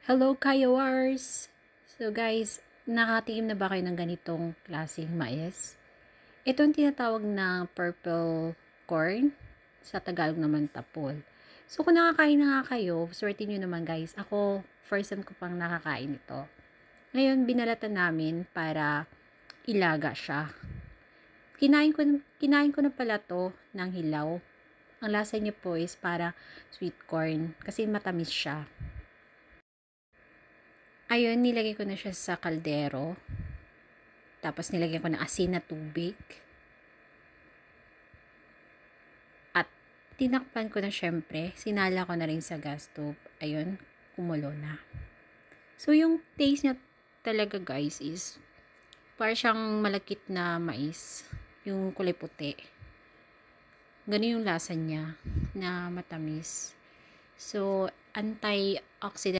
Hello, Kayawars! So guys, nakatingin na ba kayo ng ganitong klaseng mais? Ito ang tinatawag na purple corn. Sa Tagalog naman tapol. So kung nakakain na nga kayo, swerte nyo naman guys. Ako, first time ko pang nakakain ito. Ngayon, binalatan namin para ilaga siya. Kinain ko na pala to ng hilaw. Ang lasa niya po is para sweet corn kasi matamis siya. Ayun, nilagay ko na siya sa kaldero. Tapos nilagyan ko ng asin na tubig. At tinakpan ko na syempre. Sinala ko na rin sa gas stove. Ayun, kumulo na. So, yung taste niya talaga guys is para siyang malakit na mais. Yung kulay puti. Ganun yung lasa niya na matamis. So, antioxidant